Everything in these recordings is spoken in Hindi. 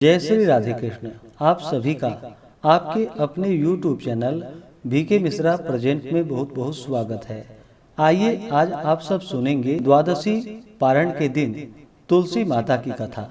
जय श्री राधे कृष्ण। आप सभी का आपके अपने YouTube channel B K Mishra present में बहुत बहुत स्वागत है। आइए आज आप सब सुनेंगे द्वादशी पारण के दिन तुलसी माता की कथा।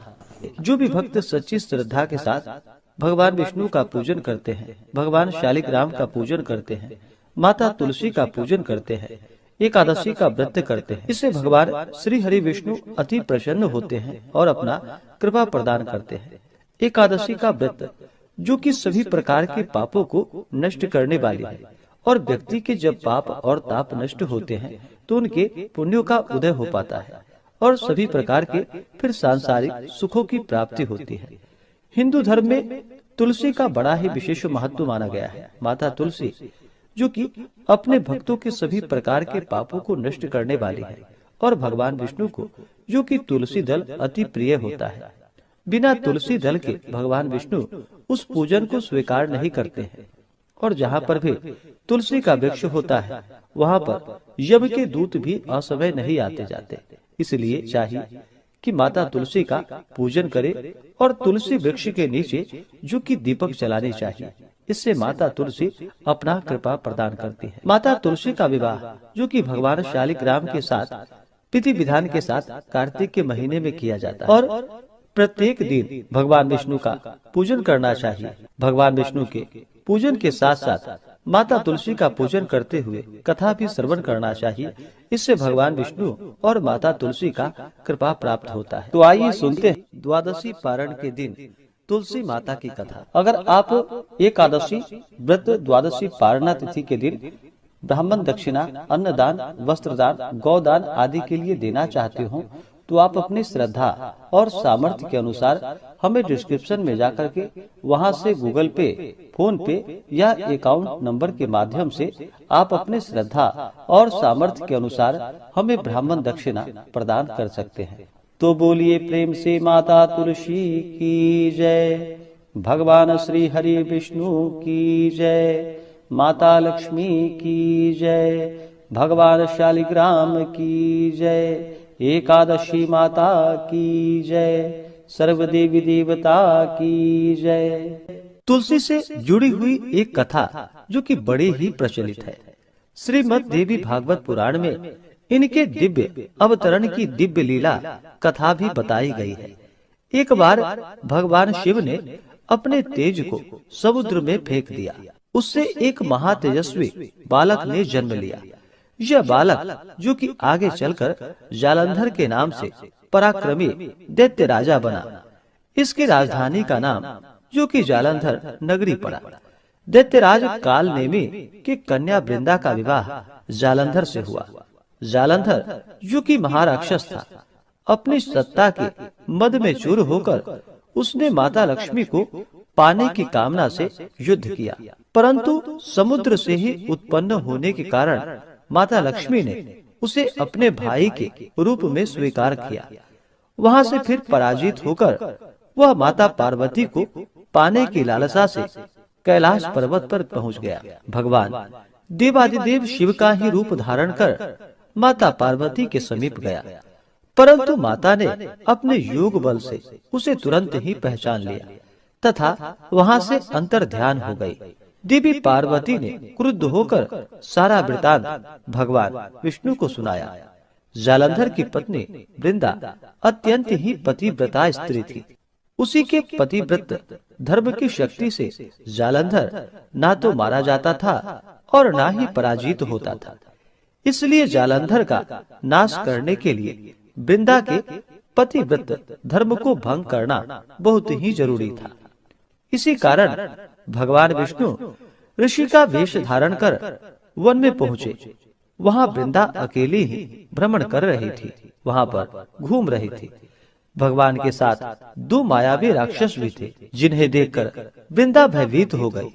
जो भी भक्त सच्ची श्रद्धा के साथ भगवान विष्णु का पूजन करते हैं, भगवान शालिग्राम का पूजन करते हैं, माता तुलसी का पूजन करते हैं, एकादशी का व्रत करते हैं, इससे भगवान श्री हरि विष्णु अति प्रसन्न होते हैं और अपना कृपा प्रदान करते हैं। एकादशी का व्रत जो कि सभी प्रकार के पापों को नष्ट करने वाली है और व्यक्ति के जब पाप और ताप नष्ट होते हैं तो उनके पुण्यों का उदय हो पाता है और सभी प्रकार के फिर सांसारिक सुखों की प्राप्ति होती है। हिंदू धर्म में तुलसी का बड़ा ही विशेष महत्व माना गया है। माता तुलसी जो कि अपने भक्तों के सभी प्रकार के पापों को नष्ट करने वाली है और भगवान विष्णु को जो कि तुलसी दल अति प्रिय होता है। बिना तुलसी दल के भगवान विष्णु उस पूजन को स्वीकार नहीं करते हैं और जहाँ पर भी तुलसी का वृक्ष होता है वहाँ पर यम के दूत भी असमय नहीं आते जाते। इसलिए चाहिए कि माता तुलसी का पूजन करे और तुलसी वृक्ष के नीचे जो कि दीपक जलाने चाहिए। इससे माता तुलसी अपना कृपा प्रदान करती है। माता तुलसी का विवाह जो कि भगवान शालिग्राम के साथ विधि विधान के साथ कार्तिक के महीने में किया जाता है और प्रत्येक दिन भगवान विष्णु का पूजन करना चाहिए। भगवान विष्णु के पूजन के साथ साथ माता तुलसी का पूजन करते हुए कथा भी श्रवण करना चाहिए। इससे भगवान विष्णु और माता तुलसी का कृपा प्राप्त होता है। तो आइए सुनते हैं द्वादशी पारण के दिन तुलसी माता की कथा। अगर आप एकादशी व्रत द्वादशी पारणा तिथि के दिन ब्राह्मण दक्षिणा, अन्नदान, वस्त्रदान, गौदान आदि के लिए देना चाहते हो तो आप अपनी श्रद्धा और सामर्थ्य के अनुसार हमें डिस्क्रिप्शन में जाकर के वहां से गूगल पे, फोन पे या अकाउंट नंबर के माध्यम से आप अपने श्रद्धा और सामर्थ्य के अनुसार हमें ब्राह्मण दक्षिणा प्रदान कर सकते हैं। तो बोलिए प्रेम से माता तुलसी की जय, भगवान श्री हरि विष्णु की जय, माता लक्ष्मी की जय, भगवान शालिग्राम की जय, एकादशी माता की जय, सर्व देवी देवता की जय। तुलसी से जुड़ी हुई एक कथा जो कि बड़ी ही प्रचलित है। श्रीमद् देवी भागवत पुराण में इनके दिव्य अवतरण की दिव्य लीला कथा भी बताई गई है। एक बार भगवान शिव ने अपने तेज को समुद्र में फेंक दिया। उससे एक महातेजस्वी बालक ने जन्म लिया। यह बालक जो कि आगे चलकर जालंधर के नाम से पराक्रमी दैत्य राजा बना। इसकी राजधानी का नाम जो कि जालंधर नगरी पड़ा। दैत्यराज काल नेमी की कन्या वृंदा का विवाह जालंधर से हुआ। जालंधर जो कि महाराक्षस था, अपनी सत्ता के मद में चूर होकर उसने माता लक्ष्मी को पाने की कामना से युद्ध किया, परंतु समुद्र से ही उत्पन्न होने के कारण माता लक्ष्मी ने उसे अपने भाई के रूप में स्वीकार किया। वहां से फिर पराजित होकर वह माता पार्वती को पाने की लालसा से कैलाश पर्वत पर पहुंच गया। भगवान देवादिदेव शिव का ही रूप धारण कर माता पार्वती के समीप गया, परंतु माता ने अपने योग बल से उसे तुरंत ही पहचान लिया तथा वहां से अंतर ध्यान हो गई। देवी पार्वती ने क्रुद्ध होकर सारा वृतांत भगवान विष्णु को सुनाया। जालंधर की पत्नी वृंदा अत्यंत ही पतिव्रता स्त्री थी। उसी के पतिव्रत धर्म की शक्ति से जालंधर ना तो मारा जाता था और ना ही पराजित होता था। इसलिए जालंधर का नाश करने के लिए वृंदा के पतिव्रत धर्म को भंग करना बहुत ही जरूरी था। इसी कारण भगवान विष्णु ऋषि का वेश धारण कर वन में पहुँचे। वहाँ वृंदा अकेली ही भ्रमण कर रही थी, वहाँ पर घूम रही थी। भगवान के साथ दो मायावी राक्षस भी थे, जिन्हें देखकर वृंदा भयभीत हो गई।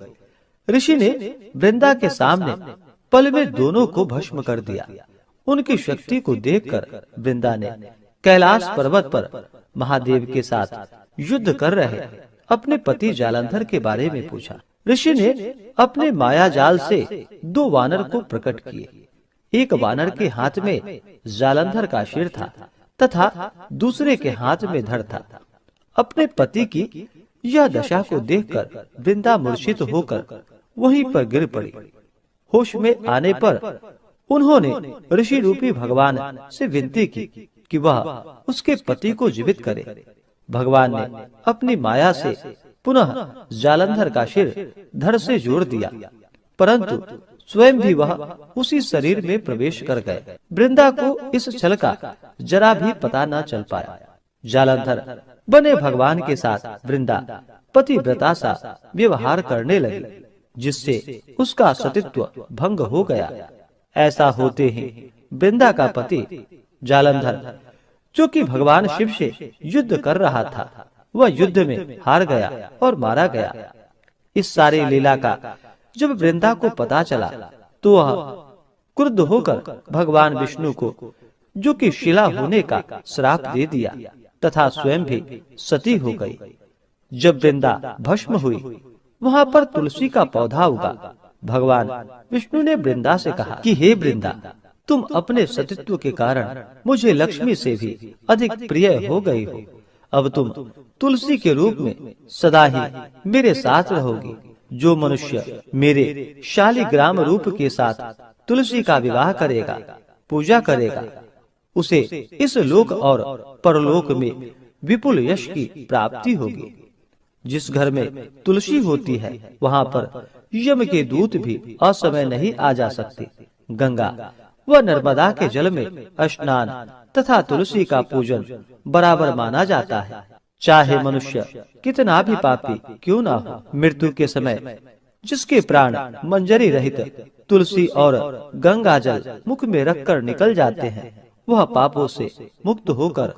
ऋषि ने वृंदा के सामने पल में दोनों को भस्म कर दिया। उनकी शक्ति को देखकर वृंदा ने कैलाश पर्वत पर महादेव के साथ युद्ध कर रहे अपने पति जालंधर के बारे में पूछा। ऋषि ने अपने माया जाल से दो वानर को प्रकट किए। एक वानर के हाथ में जालंधर का सिर था तथा दूसरे के हाथ में धड़ था। अपने पति की यह दशा को देखकर वृंदा मूर्छित होकर वहीं पर गिर पड़ी। होश में आने पर उन्होंने ऋषि रूपी भगवान से विनती की कि वह उसके पति को जीवित करे। भगवान ने अपनी माया से पुनः जालंधर का सिर धड़ से जोड़ दिया, परंतु स्वयं भी वह उसी शरीर में प्रवेश कर गए। वृंदा को इस छल का जरा भी पता न चल पाया। जालंधर बने भगवान के साथ वृंदा पतिव्रता सा व्यवहार करने लगी, जिससे उसका सतीत्व भंग हो गया। ऐसा होते ही वृंदा का पति जालंधर, जो कि भगवान शिव से युद्ध कर रहा था, वह युद्ध में हार गया और मारा गया। इस सारी लीला का जब वृंदा को पता चला तो वह क्रुद्ध होकर भगवान विष्णु को, जो कि शिला होने का श्राप दे दिया तथा स्वयं भी सती हो गई। जब वृंदा भस्म हुई, वहां पर तुलसी का पौधा उगा। भगवान विष्णु ने वृंदा से कहा कि हे वृंदा, तुम अपने सतीत्व के कारण मुझे लक्ष्मी से भी अधिक प्रिय हो गई हो। अब तुम तुलसी के रूप में सदा ही मेरे साथ रहोगी। जो मनुष्य मेरे शालिग्राम रूप के साथ तुलसी का विवाह करेगा, पूजा करेगा, उसे इस लोक और परलोक में विपुल यश की प्राप्ति होगी। जिस घर में तुलसी होती है, वहाँ पर यम के दूत भी असमय नहीं आ जा सकते। गंगा व नर्मदा के जल में स्नान तथा तुलसी का पूजन बराबर माना जाता है। चाहे मनुष्य कितना भी पापी क्यों ना हो, मृत्यु के समय जिसके प्राण मंजरी रहित तुलसी और गंगा जल मुख में रखकर निकल जाते हैं, वह पापों से मुक्त होकर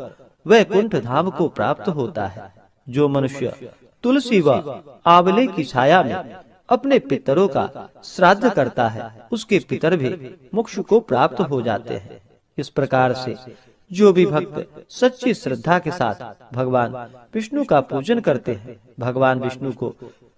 वैकुंठ धाम को प्राप्त होता है। जो मनुष्य तुलसी व आंवले की छाया में अपने पितरों का श्राद्ध करता है, उसके पितर भी मोक्ष को प्राप्त हो जाते हैं। इस प्रकार से जो भी भक्त सच्ची श्रद्धा के साथ भगवान विष्णु का पूजन करते हैं, भगवान विष्णु को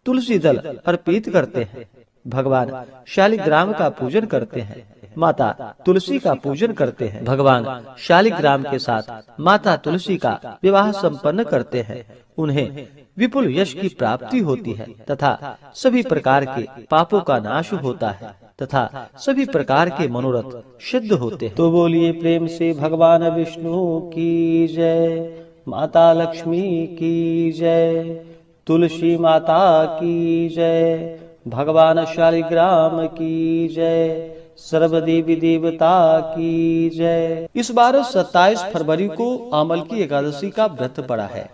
तुलसी दल अर्पित करते हैं, भगवान शालिग्राम का पूजन करते हैं, माता तुलसी का पूजन करते हैं, भगवान शालिग्राम के साथ माता तुलसी का विवाह संपन्न करते हैं, उन्हें विपुल यश की प्राप्ति होती है तथा सभी प्रकार के पापों का नाश होता है तथा सभी प्रकार के मनोरथ सिद्ध होते हैं। तो बोलिए प्रेम से भगवान विष्णु की जय, माता लक्ष्मी की जय, तुलसी माता की जय, भगवान शालिग्राम की जय, सर्व देवी देवता की जय। इस बार 27 फरवरी को आमल की एकादशी का व्रत पड़ा है।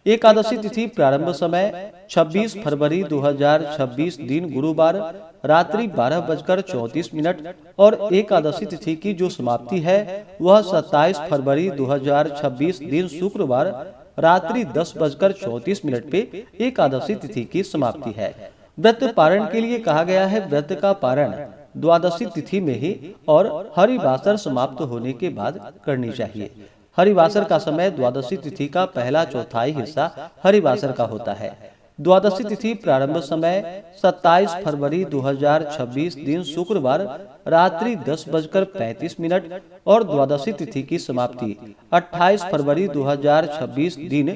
एकादशी तिथि प्रारंभ समय 26 फरवरी 2026 दिन गुरुवार रात्रि 12:34 और एकादशी तिथि की जो समाप्ति है वह 27 फरवरी 2026 दिन शुक्रवार रात्रि 10:34 पे एकादशी तिथि की समाप्ति है। व्रत पारण के लिए कहा गया है व्रत का पारण द्वादशी तिथि में ही और हरिवासर समाप्त होने के बाद करनी चाहिए। हरिवासर का समय द्वादशी तिथि का पहला चौथाई हिस्सा हरिवासर का होता है। द्वादशी तिथि प्रारंभ समय 27 फरवरी 2026 दिन शुक्रवार रात्रि 10:35 और द्वादशी तिथि की समाप्ति 28 फरवरी 2026 दिन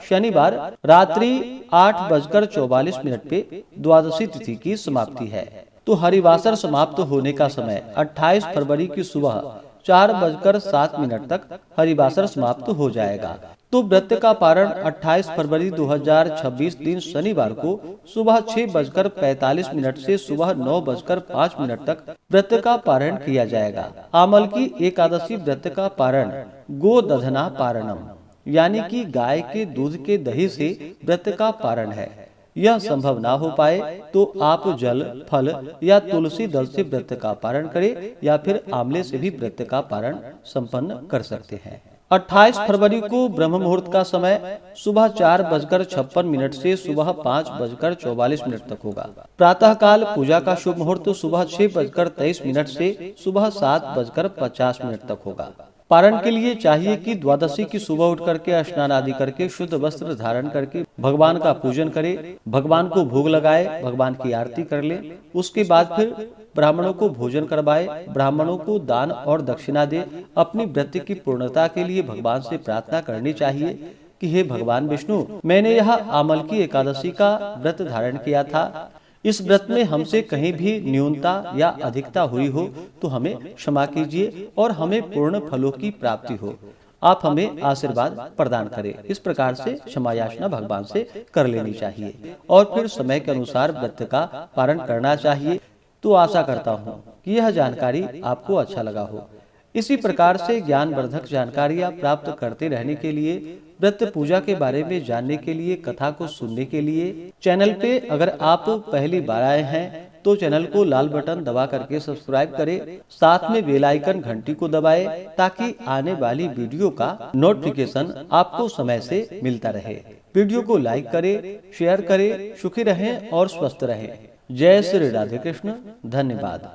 शनिवार रात्रि 8:44 पे द्वादशी तिथि की समाप्ति है। तो हरिवासर समाप्त होने का समय 28 फरवरी की सुबह 4:07 तक हरिवासर समाप्त हो जाएगा। तो व्रत का पारण 28 फरवरी 2026 दिन शनिवार को सुबह 6:45 से सुबह 9:05 तक व्रत का पारण किया जाएगा। आमल की एकादशी व्रत का पारण गोदधना पारणम यानी कि गाय के दूध के दही से व्रत का पारण है। यह संभव ना हो पाए तो आप जल, फल या तुलसी दल से व्रत का पारण करें या फिर आंवले से भी व्रत का पारण संपन्न कर सकते हैं। 28 फरवरी को ब्रह्म मुहूर्त का समय सुबह 4:56 से सुबह 5:44 तक होगा। प्रातः काल पूजा का शुभ मुहूर्त सुबह 6:23 से सुबह 7:50 तक होगा। पारण के लिए चाहिए कि द्वादशी की सुबह उठ करके स्नान आदि करके शुद्ध वस्त्र धारण करके भगवान का पूजन करे, भगवान को भोग लगाए, भगवान की आरती कर ले। उसके बाद फिर ब्राह्मणों को भोजन करवाए, ब्राह्मणों को दान और दक्षिणा दे। अपनी व्रत की पूर्णता के लिए भगवान से प्रार्थना करनी चाहिए। कि हे भगवान विष्णु, मैंने यह आमल की एकादशी का व्रत धारण किया था। इस व्रत में हमसे कहीं भी न्यूनता या अधिकता हुई हो तो हमें क्षमा कीजिए और हमें पूर्ण फलों की प्राप्ति हो। आप हमें आशीर्वाद प्रदान करें। इस प्रकार से क्षमा याचना भगवान से कर लेनी चाहिए और फिर समय के अनुसार व्रत का पालन करना चाहिए। तो आशा करता हूँ कि यह जानकारी आपको अच्छा लगा हो। इसी प्रकार से ज्ञानवर्धक जानकारियाँ प्राप्त करते रहने के लिए, व्रत पूजा के बारे में जानने के लिए, कथा को सुनने के लिए चैनल पे अगर आप पहली बार आए हैं तो चैनल को लाल बटन दबा करके सब्सक्राइब करें, साथ में बेल आइकन घंटी को दबाएं ताकि आने वाली वीडियो का नोटिफिकेशन आपको समय से मिलता रहे। वीडियो को लाइक करें, शेयर करें। सुखी रहें और स्वस्थ रहें। जय श्री राधे कृष्ण। धन्यवाद।